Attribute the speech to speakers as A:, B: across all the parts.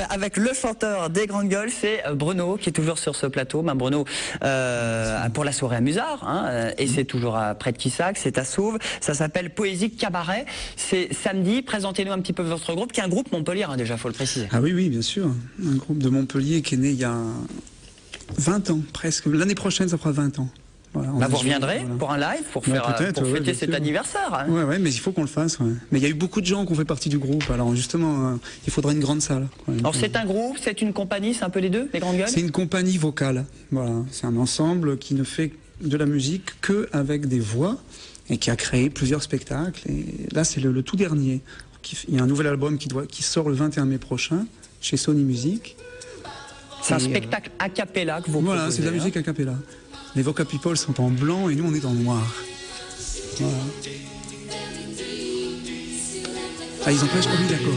A: avec le chanteur des Grandes Gueules, c'est Bruno qui est toujours sur ce plateau. Ben Bruno, pour la soirée à Musard, hein, et c'est toujours près de Quissac, c'est à Sauve. Ça s'appelle Poésie Cabaret. C'est samedi. Présentez-nous un petit peu votre groupe, qui est un groupe Montpellier, hein, déjà, faut le préciser.
B: Ah oui, oui, bien sûr. Un groupe de Montpellier qui est né il y a 20 ans, presque. L'année prochaine, ça fera 20 ans. Voilà,
A: vous reviendrez pour un live, pour fêter cet anniversaire. Hein.
B: Ouais, mais il faut qu'on le fasse. Ouais. Mais il y a eu beaucoup de gens qui ont fait partie du groupe. Alors justement, il faudrait une grande salle.
A: Alors c'est un groupe, c'est une compagnie, c'est un peu les deux, les Grandes Gueules.
B: C'est une compagnie vocale. Voilà, c'est un ensemble qui ne fait de la musique que avec des voix et qui a créé plusieurs spectacles. Et là, c'est le tout dernier. Il y a un nouvel album qui sort le 21 mai prochain chez Sony Music.
A: C'est un spectacle a cappella que vous proposez.
B: Voilà, c'est de la musique a cappella. Les Voca People sont en blanc et nous on est en noir. Voilà. Ah, ils ont pas mis d'accord.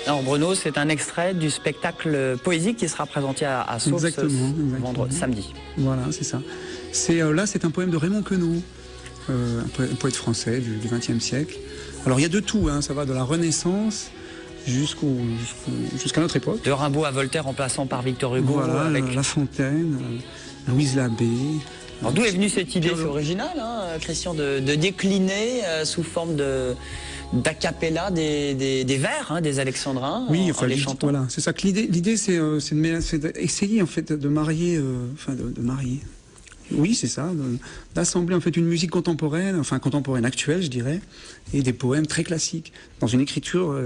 A: Alors Bruno, c'est un extrait du spectacle poésique qui sera présenté à Sauve samedi.
B: Voilà, c'est ça. Là, c'est un poème de Raymond Queneau, un poète français du XXe siècle. Alors il y a de tout, hein, ça va de la Renaissance jusqu'à notre époque.
A: De Rimbaud à Voltaire en passant par Victor Hugo.
B: Voilà, avec La Fontaine, Louise Labbé.
A: Alors d'où est venue cette idée? C'est original, hein, Christian, de décliner sous forme d'a cappella des vers, hein, des alexandrins.
B: Oui, enfin, voilà, c'est ça que l'idée, c'est d'essayer en fait de marier, oui, c'est ça, d'assembler en fait une musique contemporaine, enfin contemporaine actuelle, je dirais, et des poèmes très classiques dans une écriture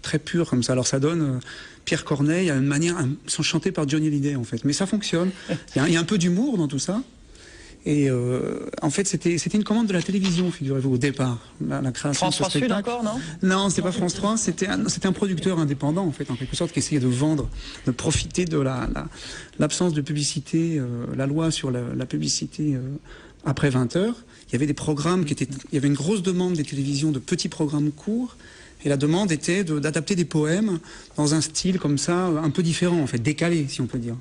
B: très pure comme ça. Alors ça donne Pierre Corneille à une manière, sont chantés par Johnny Hallyday en fait, mais ça fonctionne. Il y a un peu d'humour dans tout ça. Et en fait, c'était une commande de la télévision, figurez-vous, au départ, la création de ce spectacle.
A: France 3 Sud encore, non?
B: Non, c'était pas France 3, c'était un producteur indépendant, en fait, en quelque sorte, qui essayait de vendre, de profiter de l'absence de publicité, la loi sur la publicité après 20 heures. Il y avait des programmes il y avait une grosse demande des télévisions de petits programmes courts, et la demande était d'adapter des poèmes dans un style comme ça, un peu différent, en fait, décalé, si on peut dire.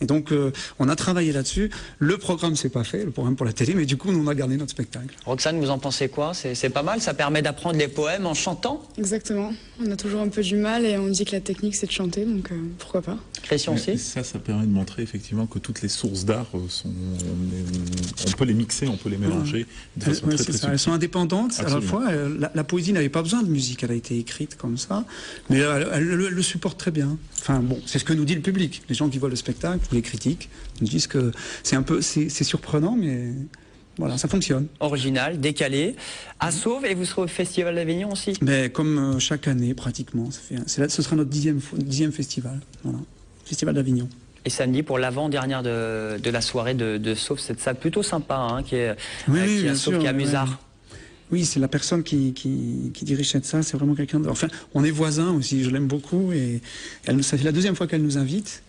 B: Et donc, on a travaillé là-dessus. Le programme s'est pas fait, le programme pour la télé, mais du coup, on a gardé notre spectacle.
A: Roxane, vous en pensez quoi? C'est pas mal, ça permet d'apprendre les poèmes en chantant?
C: Exactement. On a toujours un peu du mal et on dit que la technique, c'est de chanter, donc pourquoi pas.
A: Christian aussi?
D: Ça permet de montrer effectivement que toutes les sources d'art on peut les mixer, on peut les mélanger de façon très subtile.
B: Elles sont indépendantes. Absolument. À la fois, la poésie n'avait pas besoin de musique, elle a été écrite comme ça, mais elle le supporte très bien. Enfin bon, c'est ce que nous dit le public. Les gens qui voient le spectacle, les critiques, nous disent que c'est surprenant, mais voilà, ça fonctionne.
A: Original, décalé, à Sauve, et vous serez au Festival d'Avignon aussi?
B: Mais comme chaque année, pratiquement. Ce sera notre dixième festival. Voilà. Festival d'Avignon.
A: Et samedi, pour l'avant-dernière de la soirée de Sauve, cette salle plutôt sympa, hein, qui est à Musard.
B: Ouais. Oui, c'est la personne qui dirige cette salle, c'est vraiment quelqu'un de... Enfin, on est voisins aussi, je l'aime beaucoup, et ça fait la deuxième fois qu'elle nous invite.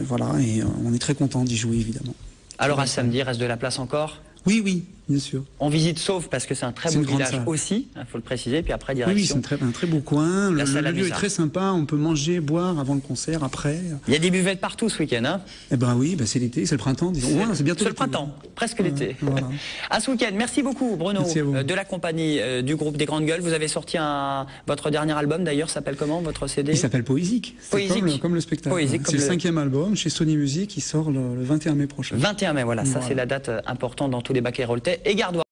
B: Voilà, et on est très content d'y jouer, évidemment.
A: Alors à samedi, reste de la place encore?
B: Oui, oui, bien sûr.
A: On visite Sauve parce que c'est un très beau village aussi, il faut le préciser, puis après direction.
B: Oui, c'est un très beau coin, le lieu est très sympa, on peut manger, boire avant le concert, après.
A: Il y a des buvettes partout ce week-end, hein?
B: Eh ben oui, c'est l'été, c'est le printemps, disons. C'est bientôt
A: le printemps, presque l'été. Voilà. À ce week-end, merci beaucoup Bruno, de la compagnie du groupe des Grandes Gueules. Vous avez sorti votre dernier album d'ailleurs, s'appelle comment votre CD?
B: Il s'appelle Poésique, comme le spectacle. C'est le 5e album chez Sony Music qui sort le 21 mai prochain.
A: 21 mai, voilà, ça c'est la date importante dans tous les bacs et gardois.